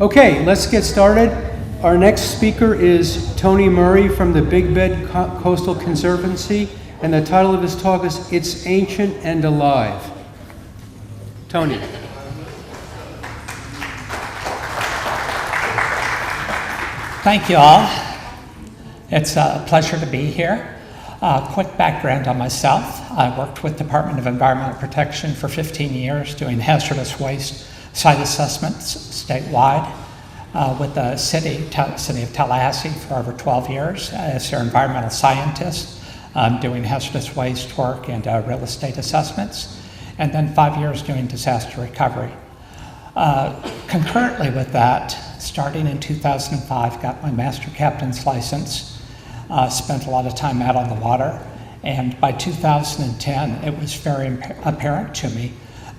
Okay, let's get started. Our next speaker is Tony Murray from the Big Bend Coastal Conservancy, and the title of his talk is It's Ancient and Alive. Tony. Thank you all. It's a pleasure to be here. Quick background on myself. I worked with Department of Environmental Protection for 15 years doing hazardous waste site assessments statewide, with the city of Tallahassee for over 12 years as their environmental scientist, doing hazardous waste work and real estate assessments, and then 5 years doing disaster recovery. Concurrently with that, starting in 2005, got my master captain's license, spent a lot of time out on the water, and by 2010, it was very apparent to me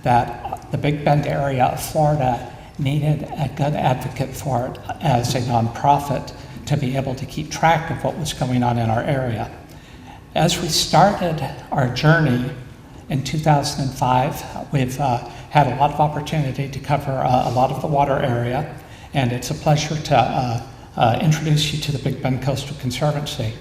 that the Big Bend area of Florida needed a good advocate for it as a nonprofit to be able to keep track of what was going on in our area. As we started our journey in 2005, we've had a lot of opportunity to cover a lot of the water area, and it's a pleasure to introduce you to the Big Bend Coastal Conservancy.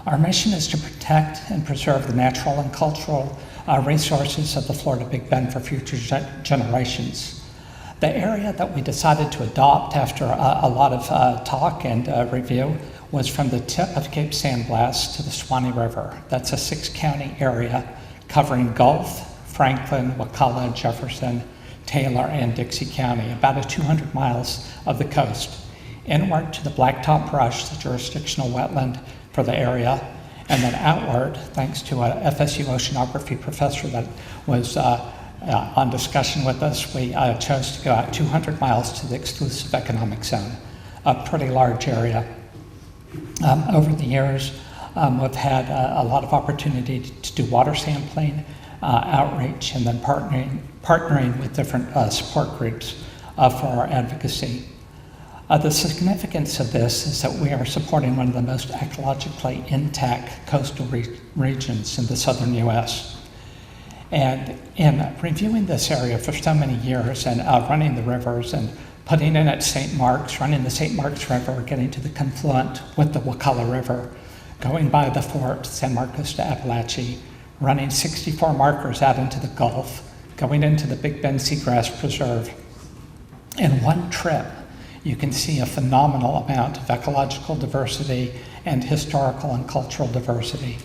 Our mission is to protect and preserve the natural and cultural resources of the Florida Big Bend for future generations. The area that we decided to adopt after a lot of talk and review was from the tip of Cape San Blas to the Suwannee River. That's a 6-county area covering Gulf, Franklin, Wakulla, Jefferson, Taylor, and Dixie County, about 200 miles of the coast. Inward to the Blacktop Brush, the jurisdictional wetland for the area, and then outward, thanks to a FSU oceanography professor that was on discussion with us, we chose to go out 200 miles to the exclusive economic zone, a pretty large area. Over the years, we've had a lot of opportunity to do water sampling, outreach, and then partnering with different support groups for our advocacy. The significance of this is that we are supporting one of the most ecologically intact coastal regions in the southern U.S. And in reviewing this area for so many years and running the rivers and putting in at St. Mark's, running the St. Mark's River, getting to the confluent with the Wakulla River, going by the fort, San Marcos to Appalachia, running 64 markers out into the Gulf, going into the Big Bend Seagrass Preserve. In one trip, you can see a phenomenal amount of ecological diversity and historical and cultural diversity.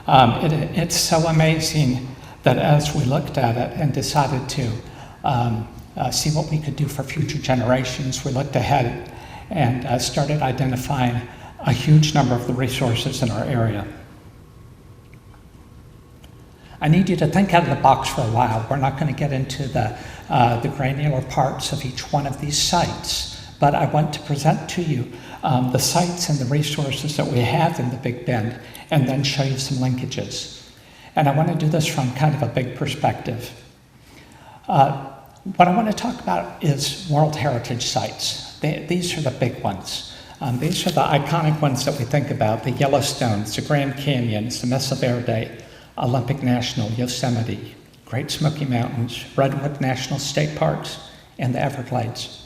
It's so amazing that as we looked at it and decided to see what we could do for future generations, we looked ahead and started identifying a huge number of the resources in our area. I need you to think out of the box for a while. We're not going to get into the granular parts of each one of these sites, but I want to present to you the sites and the resources that we have in the Big Bend, and then show you some linkages. And I want to do this from kind of a big perspective. What I want to talk about is World Heritage Sites. These are the big ones. These are the iconic ones that we think about: the Yellowstones, the Grand Canyons, the Mesa Verde, Olympic National, Yosemite, Great Smoky Mountains, Redwood National State Parks, and the Everglades.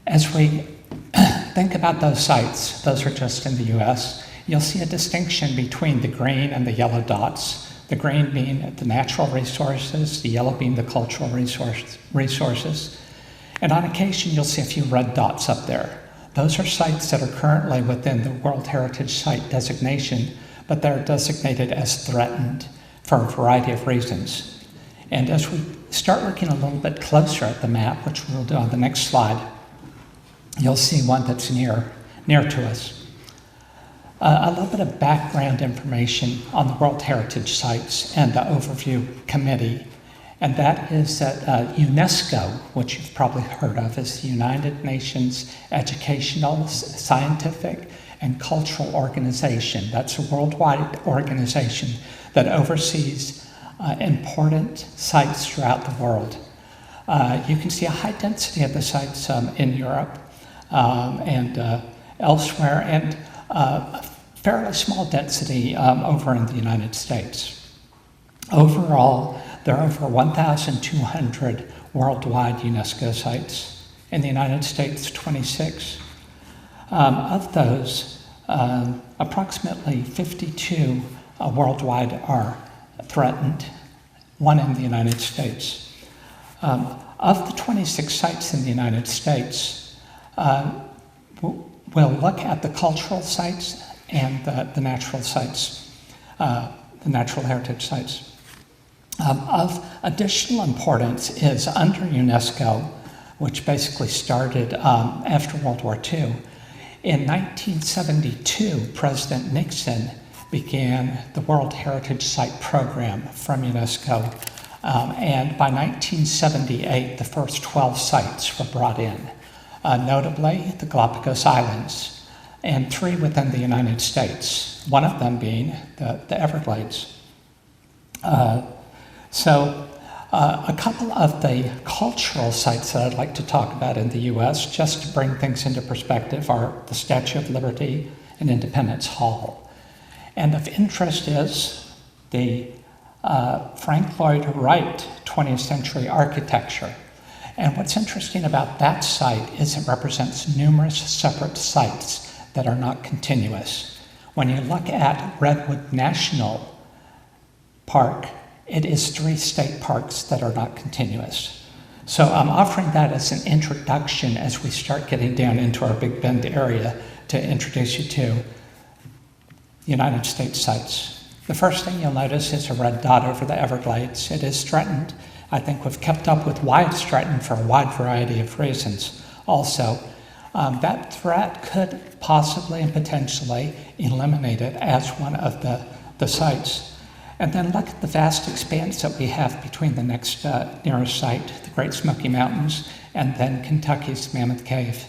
As we think about those sites, those are just in the US, you'll see a distinction between the green and the yellow dots. The green being the natural resources, the yellow being the cultural resources. And on occasion, you'll see a few red dots up there. Those are sites that are currently within the World Heritage Site designation, but they're designated as threatened for a variety of reasons. And as we start looking a little bit closer at the map, which we'll do on the next slide, you'll see one that's near to us. A little bit of background information on the World Heritage Sites and the Overview Committee, and that is that UNESCO, which you've probably heard of, is the United Nations Educational, Scientific, and Cultural Organization. That's a worldwide organization that oversees important sites throughout the world. You can see a high density of the sites in Europe and elsewhere, and a fairly small density over in the United States. Overall, there are over 1,200 worldwide UNESCO sites. In the United States, 26. Of those, approximately 52 worldwide are threatened, one in the United States. Of the 26 sites in the United States, we'll look at the cultural sites and the natural sites, the natural heritage sites. Of additional importance is under UNESCO, which basically started after World War II. In 1972, President Nixon began the World Heritage Site Program from UNESCO, and by 1978, the first 12 sites were brought in, notably the Galapagos Islands, and 3 within the United States, one of them being the Everglades. A couple of the cultural sites that I'd like to talk about in the U.S., just to bring things into perspective, are the Statue of Liberty and Independence Hall. And of interest is the Frank Lloyd Wright 20th century architecture. And what's interesting about that site is it represents numerous separate sites that are not continuous. When you look at Redwood National Park, it is 3 state parks that are not continuous. So I'm offering that as an introduction as we start getting down into our Big Bend area to introduce you to United States sites. The first thing you'll notice is a red dot over the Everglades. It is threatened. I think we've kept up with why it's threatened for a wide variety of reasons. Also, that threat could possibly and potentially eliminate it as one of the sites. And then look at the vast expanse that we have between the next nearest site, the Great Smoky Mountains, and then Kentucky's Mammoth Cave.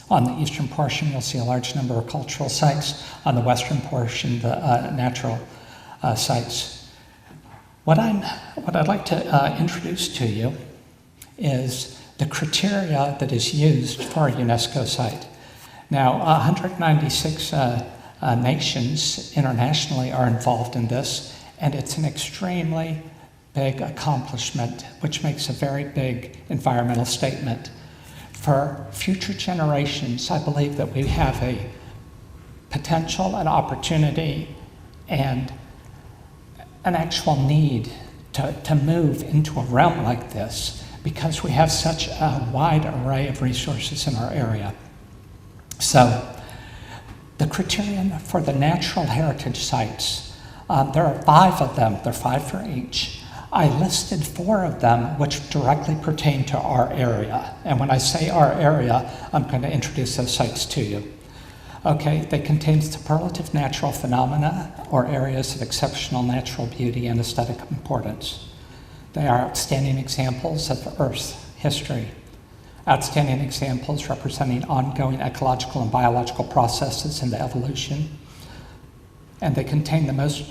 On the eastern portion, you'll see a large number of cultural sites. On the western portion, the natural sites. What I'd like to introduce to you is the criteria that is used for a UNESCO site. Now, 196 nations internationally are involved in this, and it's an extremely big accomplishment, which makes a very big environmental statement. For future generations, I believe that we have a potential, an opportunity, and an actual need to move into a realm like this because we have such a wide array of resources in our area. So, the criterion for the natural heritage sites, there are 5 of them, there are 5 for each. I listed 4 of them which directly pertain to our area. And when I say our area, I'm going to introduce those sites to you. Okay, they contain superlative natural phenomena or areas of exceptional natural beauty and aesthetic importance. They are outstanding examples of Earth's history. Outstanding examples representing ongoing ecological and biological processes in the evolution. And they contain the most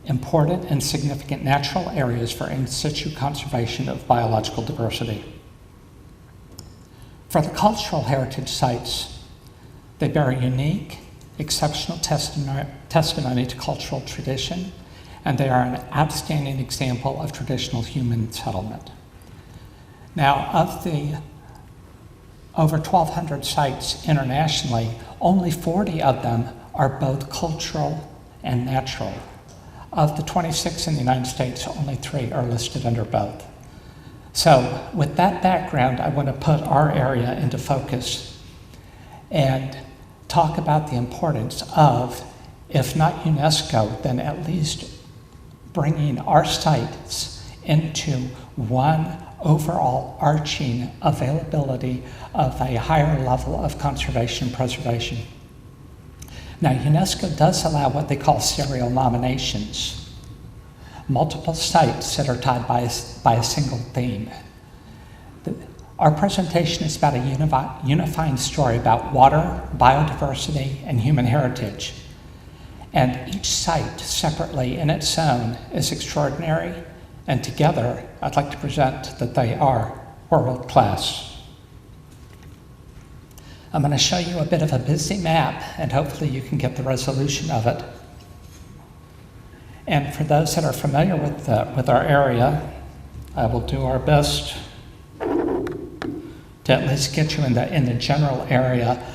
important and significant natural areas for in situ conservation of biological diversity. For the cultural heritage sites, they bear a unique, exceptional testimony to cultural tradition, and they are an outstanding example of traditional human settlement. Now, of the over 1,200 sites internationally, only 40 of them are both cultural and natural. Of the 26 in the United States, only 3 are listed under both. So with that background, I want to put our area into focus and talk about the importance of, if not UNESCO, then at least bringing our sites into one overall arching availability of a higher level of conservation and preservation. Now, UNESCO does allow what they call serial nominations, multiple sites that are tied by a single theme. Our presentation is about a unifying story about water, biodiversity, and human heritage. And each site separately in its own is extraordinary, and together I'd like to present that they are world class. I'm going to show you a bit of a busy map, and hopefully you can get the resolution of it. And for those that are familiar with our area, I will do our best to at least get you in the general area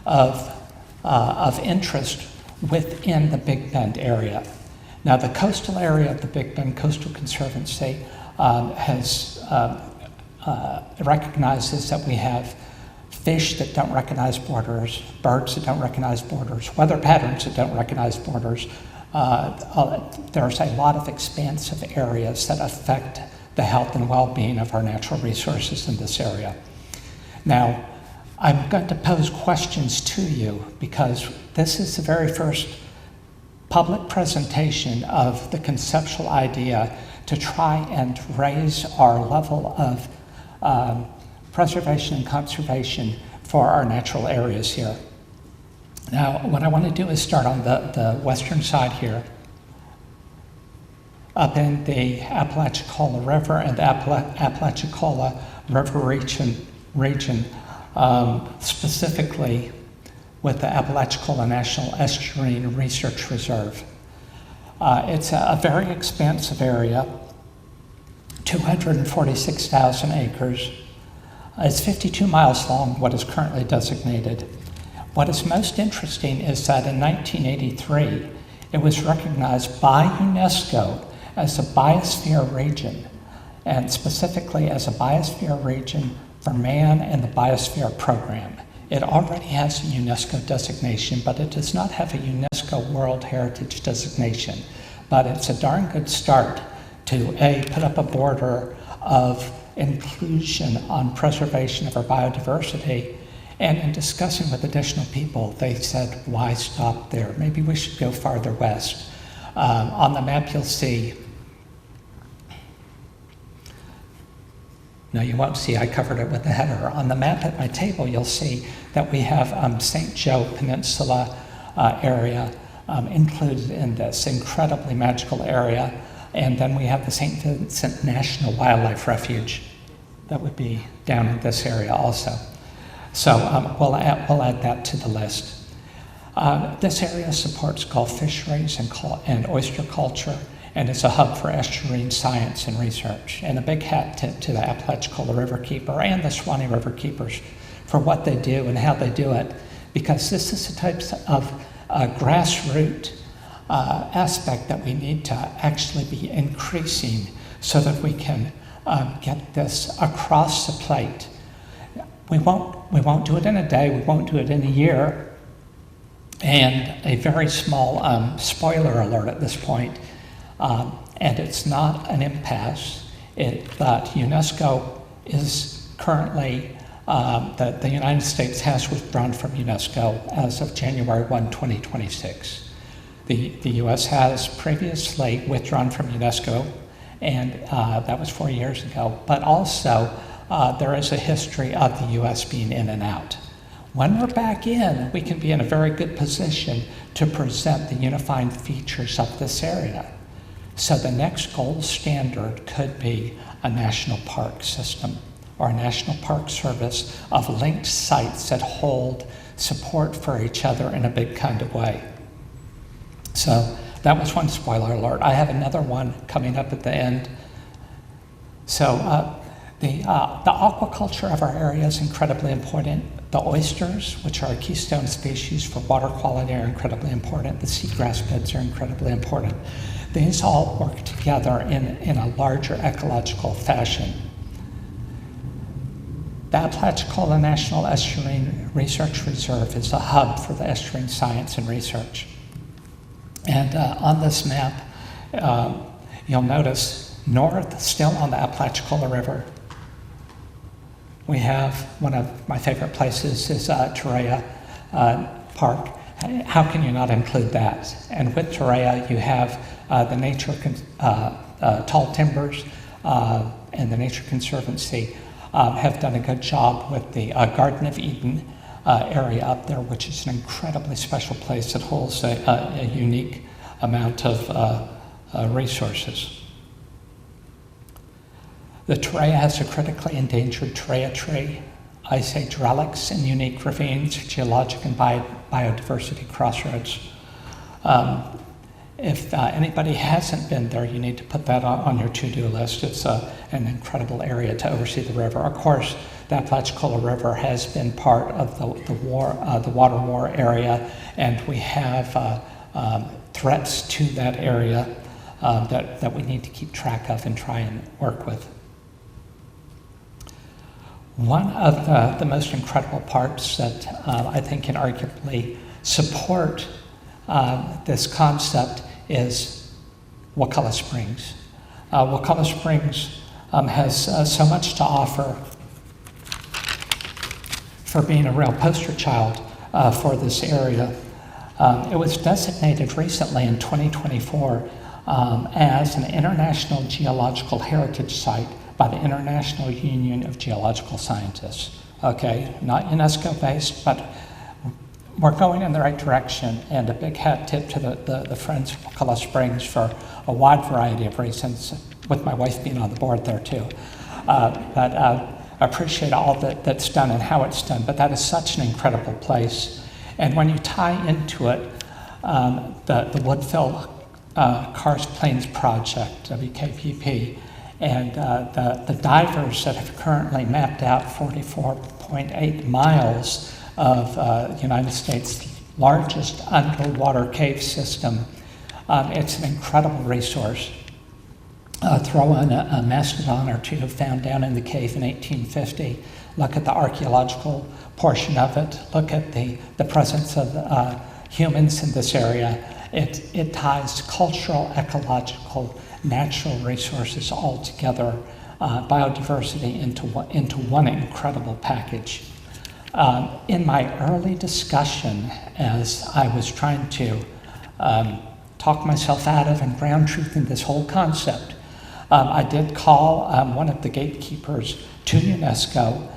of interest within the Big Bend area. Now, the coastal area of the Big Bend Coastal Conservancy recognizes that we have fish that don't recognize borders, birds that don't recognize borders, weather patterns that don't recognize borders. There's a lot of expansive areas that affect the health and well-being of our natural resources in this area. Now, I'm going to pose questions to you because this is the very first public presentation of the conceptual idea to try and raise our level of preservation and conservation for our natural areas here. Now, what I want to do is start on the western side here, up in the Apalachicola River and the Apalachicola River region, specifically with the Apalachicola National Estuarine Research Reserve. It's a very expansive area, 246,000 acres. It's 52 miles long, what is currently designated. What is most interesting is that in 1983, it was recognized by UNESCO as a biosphere region, and specifically as a biosphere region for man and the Biosphere Program. It already has a UNESCO designation, but it does not have a UNESCO World Heritage designation. But it's a darn good start to put up a border of inclusion on preservation of our biodiversity. And in discussing with additional people, they said, why stop there? Maybe we should go farther west. On the map you'll see, no, you won't see, I covered it with the header. On the map at my table, you'll see that we have St. Joe Peninsula area included in this incredibly magical area. And then we have the St. Vincent National Wildlife Refuge that would be down in this area also. So we'll add that to the list. This area supports Gulf fisheries and oyster culture, and it's a hub for estuarine science and research. And a big hat tip to the Apalachicola Riverkeeper and the Suwannee Riverkeepers for what they do and how they do it, because this is the type of grassroots aspect that we need to actually be increasing so that we can get this across the plate. We won't do it in a day, we won't do it in a year. And a very small spoiler alert at this point, and it's not an impasse, but UNESCO is currently, the United States has withdrawn from UNESCO as of January 1, 2026. The US has previously withdrawn from UNESCO, and that was 4 years ago, but also there is a history of the US being in and out. When we're back in, we can be in a very good position to present the unifying features of this area. So the next gold standard could be a national park system or a national park service of linked sites that hold support for each other in a big kind of way. So that was one spoiler alert. I have another one coming up at the end. So the aquaculture of our area is incredibly important. The oysters, which are a keystone species for water quality, are incredibly important. The seagrass beds are incredibly important. These all work together in a larger ecological fashion. The Apalachicola National Estuarine Research Reserve is a hub for the estuarine science and research. And on this map, you'll notice north, still on the Apalachicola River, we have one of my favorite places is Torreya Park. How can you not include that? And with Torreya, you have the nature, tall timbers, and the Nature Conservancy have done a good job with the Garden of Eden area up there, which is an incredibly special place that holds a unique amount of resources. The Torreya has a critically endangered Torreya tree, ice age relics and unique ravines, geologic and biodiversity crossroads. If anybody hasn't been there, you need to put that on your to-do list. It's an incredible area to oversee the river. Of course, the Apalachicola River has been part of the water war area, and we have threats to that area that we need to keep track of and try and work with. One of the most incredible parts that I think can arguably support this concept is Wakulla Springs. Wakulla Springs has so much to offer for being a real poster child for this area. It was designated recently in 2024 as an International Geological Heritage Site by the International Union of Geological Scientists. Okay, not UNESCO-based, but we're going in the right direction, and a big hat tip to the Friends of Wakulla Springs for a wide variety of reasons, with my wife being on the board there too. But I appreciate all that's done and how it's done, but that is such an incredible place. And when you tie into it the Woodfill Karst Plains Project, WKPP, and the divers that have currently mapped out 44.8 miles of the United States' largest underwater cave system. It's an incredible resource. Throw in a mastodon or two found down in the cave in 1850. Look at the archaeological portion of it. Look at the presence of humans in this area. It ties cultural, ecological, natural resources all together, biodiversity into one incredible package. In my early discussion, as I was trying to talk myself out of and ground truth in this whole concept, I did call one of the gatekeepers to UNESCO,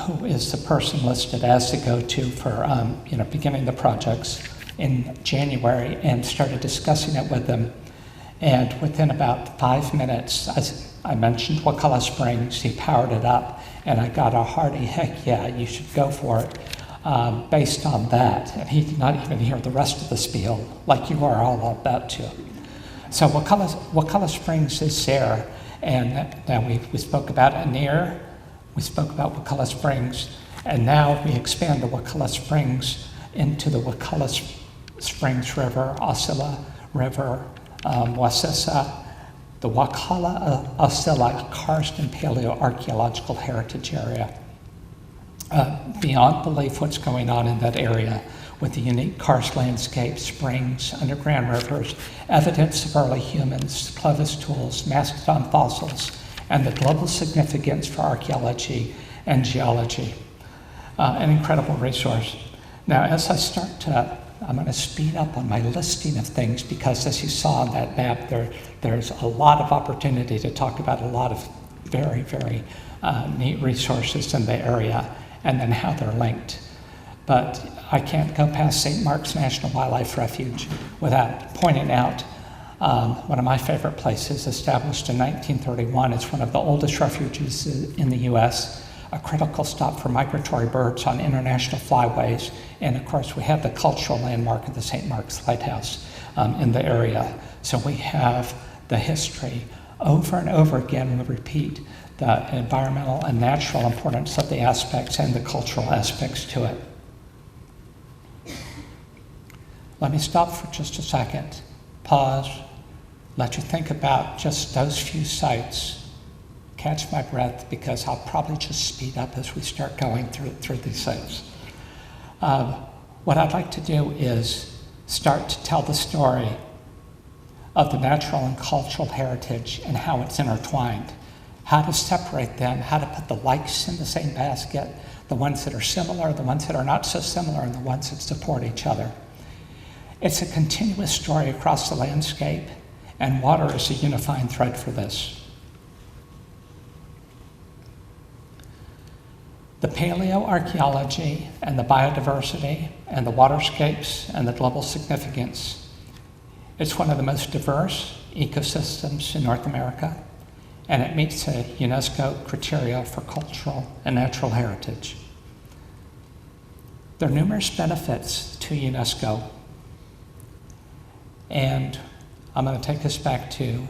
who is the person listed as the go-to for beginning the projects in January, and started discussing it with them. And within about 5 minutes, as I mentioned Wakulla Springs, he powered it up, and I got a hearty, heck yeah, you should go for it, based on that. And he did not even hear the rest of the spiel, like you are all about to. So Wakulla Springs is there, and now we spoke about Anir, we spoke about Wakulla Springs, and now we expand the Wakulla Springs into the Wakulla Springs River, Osceola River, Wassessa, the Wakulla Osceola Karst and Paleoarchaeological Heritage Area. Beyond belief what's going on in that area with the unique karst landscape, springs, underground rivers, evidence of early humans, Clovis tools, mastodon fossils, and the global significance for archaeology and geology. An incredible resource. Now, as I start to I'm going to speed up on my listing of things because, as you saw on that map, there's a lot of opportunity to talk about a lot of very, very neat resources in the area and then how they're linked. But I can't go past St. Mark's National Wildlife Refuge without pointing out one of my favorite places, established in 1931. It's one of the oldest refuges in the U.S., a critical stop for migratory birds on international flyways. And of course, we have the cultural landmark of the St. Mark's Lighthouse in the area. So we have the history over and over again. We repeat the environmental and natural importance of the aspects and the cultural aspects to it. Let me stop for just a second, pause, let you think about just those few sites. Catch my breath, because I'll probably just speed up as we start going through these sites. What I'd like to do is start to tell the story of the natural and cultural heritage and how it's intertwined, how to separate them, how to put the likes in the same basket, the ones that are similar, the ones that are not so similar, and the ones that support each other. It's a continuous story across the landscape, and water is a unifying thread for this. The paleoarchaeology and the biodiversity and the waterscapes and the global significance. It's one of the most diverse ecosystems in North America, and it meets the UNESCO criteria for cultural and natural heritage. There are numerous benefits to UNESCO. And I'm going to take us back to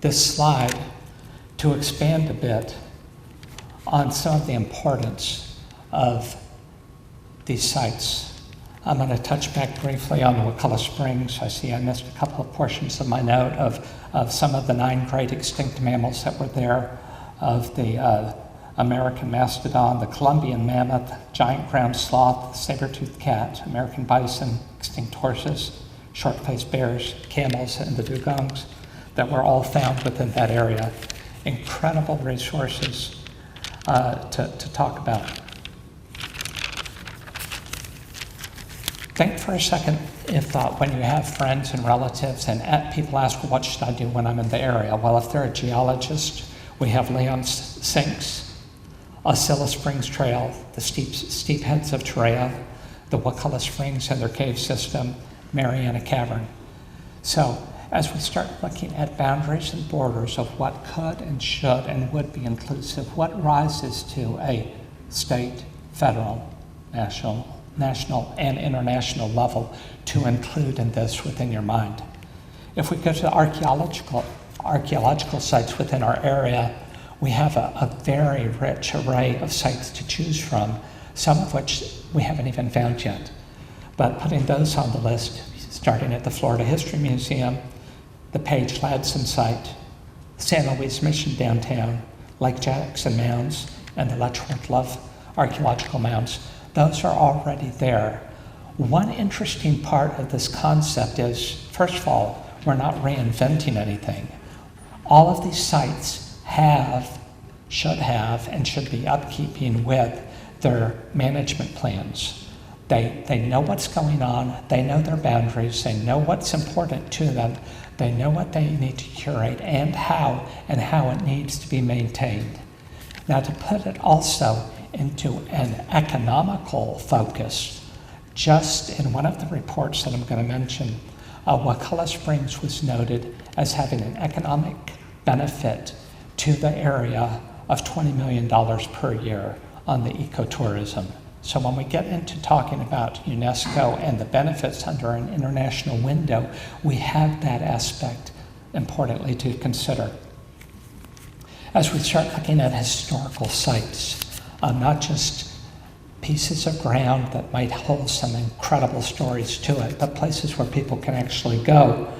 this slide to expand a bit on some of the importance of these sites. I'm going to touch back briefly on the Wakulla Springs. I see I missed a couple of portions of my note of some of the 9 great extinct mammals that were there, of the American mastodon, the Columbian mammoth, giant ground sloth, saber-toothed cat, American bison, extinct horses, short-faced bears, camels, and the dugongs that were all found within that area. Incredible resources to talk about. Think for a second if when you have friends and relatives and people ask, well, what should I do when I'm in the area? Well, if they're a geologist, we have Leon's Sinks, Oscilla Springs Trail, the steep heads of Torreya, the Wakulla Springs and their cave system, Mariana Cavern. So as we start looking at boundaries and borders of what could and should and would be inclusive, what rises to a state, federal, national, and international level to include in this within your mind. If we go to the archaeological sites within our area, we have a very rich array of sites to choose from, some of which we haven't even found yet. But putting those on the list, starting at the Florida History Museum, the Page Ladson site, San Luis Mission downtown, Lake Jackson Mounds, and the Letchworth Love archaeological mounds, those are already there. One interesting part of this concept is, first of all, we're not reinventing anything. All of these sites should have, and should be upkeeping with their management plans. They know what's going on, they know their boundaries, they know what's important to them, they know what they need to curate and how it needs to be maintained. Now, to put it also into an economical focus, just in one of the reports that I'm going to mention, Wakulla Springs was noted as having an economic benefit to the area of $20 million per year on the ecotourism. So when we get into talking about UNESCO and the benefits under an international window, we have that aspect importantly to consider. As we start looking at historical sites, not just pieces of ground that might hold some incredible stories to it, but places where people can actually go.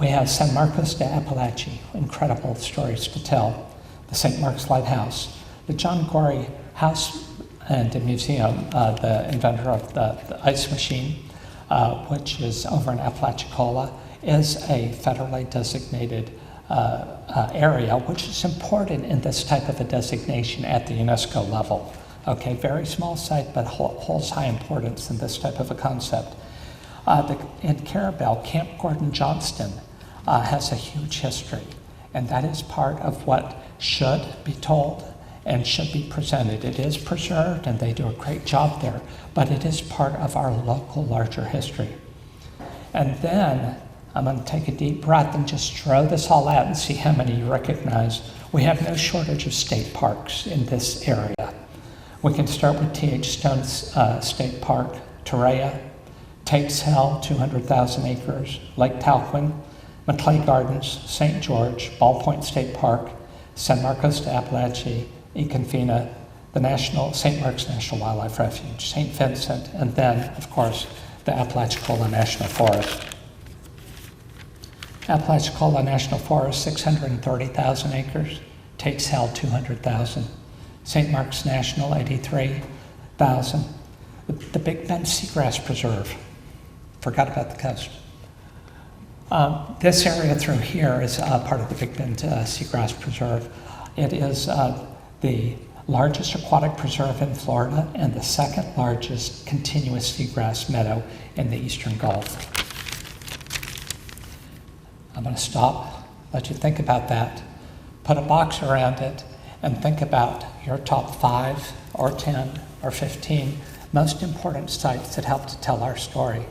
We have San Marcos de Apalache, incredible stories to tell. The St. Mark's Lighthouse, the John Gorey House and Museum, the inventor of the ice machine, which is over in Apalachicola, is a federally designated area, which is important in this type of a designation at the UNESCO level. Okay, very small site, but holds high importance in this type of a concept. In Carabel, Camp Gordon Johnston has a huge history, and that is part of what should be told and should be presented. It is preserved, and they do a great job there, but it is part of our local larger history. And then I'm going to take a deep breath and just throw this all out and see how many you recognize. We have no shortage of state parks in this area. We can start with T.H. Stone's State Park, Torreya, Tate's Hell, 200,000 acres, Lake Talquin, Maclay Gardens, St. George, Ballpoint State Park, San Marcos de Apalache, Econfina, the St. Mark's National Wildlife Refuge, St. Vincent, and then, of course, the Apalachicola National Forest. Apalachicola National Forest, 630,000 acres, Tate's Hell, 200,000, St. Mark's National, 83,000, the Big Bend Seagrass Preserve, forgot about the coast. This area through here is part of the Big Bend Seagrass Preserve. It is the largest aquatic preserve in Florida and the second largest continuous seagrass meadow in the Eastern Gulf. I'm going to stop, let you think about that, put a box around it, and think about your top 5 or 10 or 15 most important sites that help to tell our story.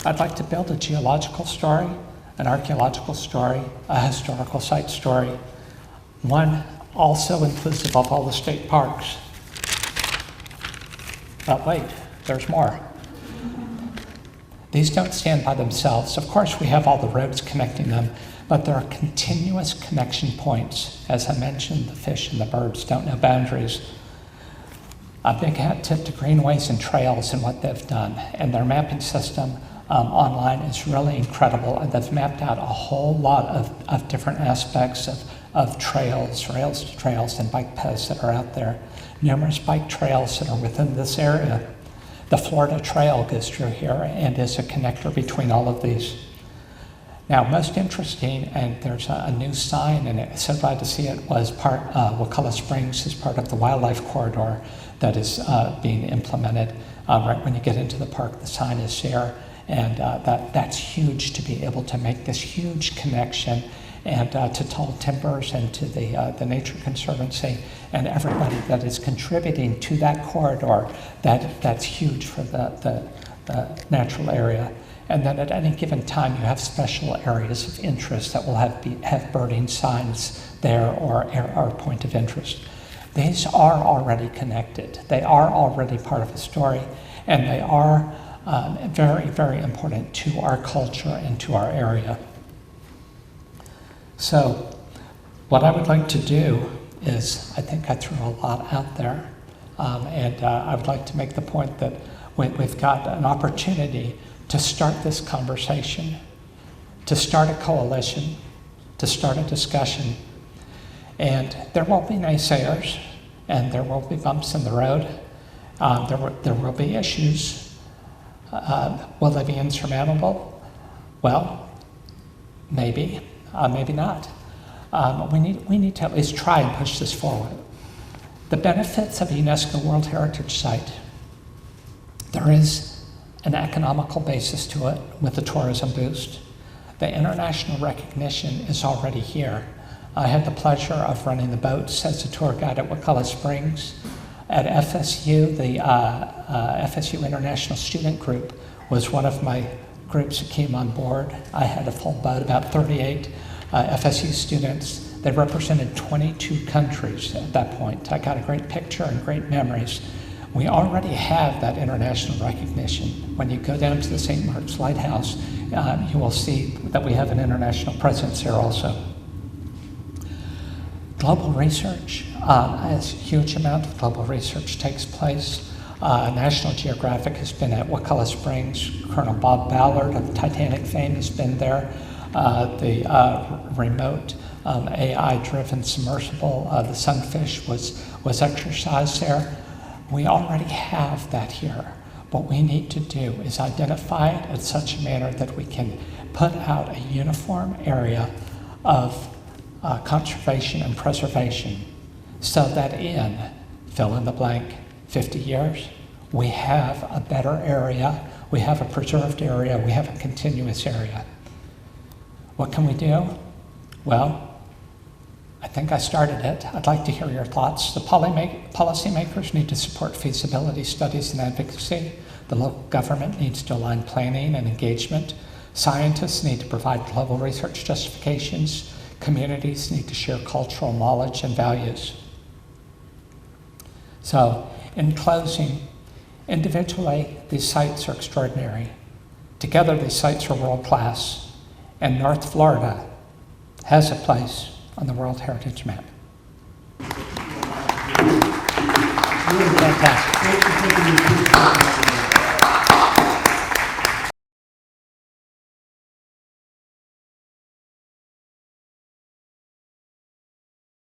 I'd like to build a geological story, an archaeological story, a historical site story, one also inclusive of all the state parks. But wait, there's more. These don't stand by themselves. Of course, we have all the roads connecting them, but there are continuous connection points. As I mentioned, the fish and the birds don't know boundaries. A big hat tip to Greenways and Trails and what they've done. And their mapping system online is really incredible. And they've mapped out a whole lot of different aspects of trails, rails to trails, and bike paths that are out there. Numerous bike trails that are within this area. The Florida Trail goes through here and is a connector between all of these. Now, most interesting, and there's a new sign, and so glad to see it, was Wakulla Springs is part of the wildlife corridor that is being implemented. Right when you get into the park, the sign is there, and that's huge to be able to make this huge connection, and to Tall Timbers and to the Nature Conservancy and everybody that is contributing to that corridor. That's huge for the natural area. And then at any given time, you have special areas of interest that will have birding signs there or point of interest. These are already connected. They are already part of the story, and they are very, very important to our culture and to our area. So what I would like to do is, I think I threw a lot out there, and I would like to make the point that we've got an opportunity to start this conversation, to start a coalition, to start a discussion. And there will be naysayers, and there will be bumps in the road. There will be issues. Will they be insurmountable? Well, maybe, maybe not. We need to at least try and push this forward. The benefits of a UNESCO World Heritage Site, there is an economical basis to it with the tourism boost. The international recognition is already here. I had the pleasure of running the boats as a tour guide at Wakulla Springs. At FSU, the FSU International Student Group was one of my groups that came on board. I had a full boat, about 38 FSU students. They represented 22 countries at that point. I got a great picture and great memories. We already have that international recognition. When you go down to the St. Mark's Lighthouse, you will see that we have an international presence here also. Global research, a huge amount of global research takes place. National Geographic has been at Wakulla Springs. Colonel Bob Ballard of Titanic fame has been there. The remote AI-driven submersible, the Sunfish, was exercised there. We already have that here. What we need to do is identify it in such a manner that we can put out a uniform area of conservation and preservation, so that in, fill in the blank, 50 years, we have a better area, we have a preserved area, we have a continuous area. What can we do? Well, I think I started it. I'd like to hear your thoughts. The policymakers need to support feasibility studies and advocacy. The local government needs to align planning and engagement. Scientists need to provide global research justifications. Communities need to share cultural knowledge and values. So, in closing, individually, these sites are extraordinary. Together, these sites are world-class, and North Florida has a place on the World Heritage Map. Fantastic.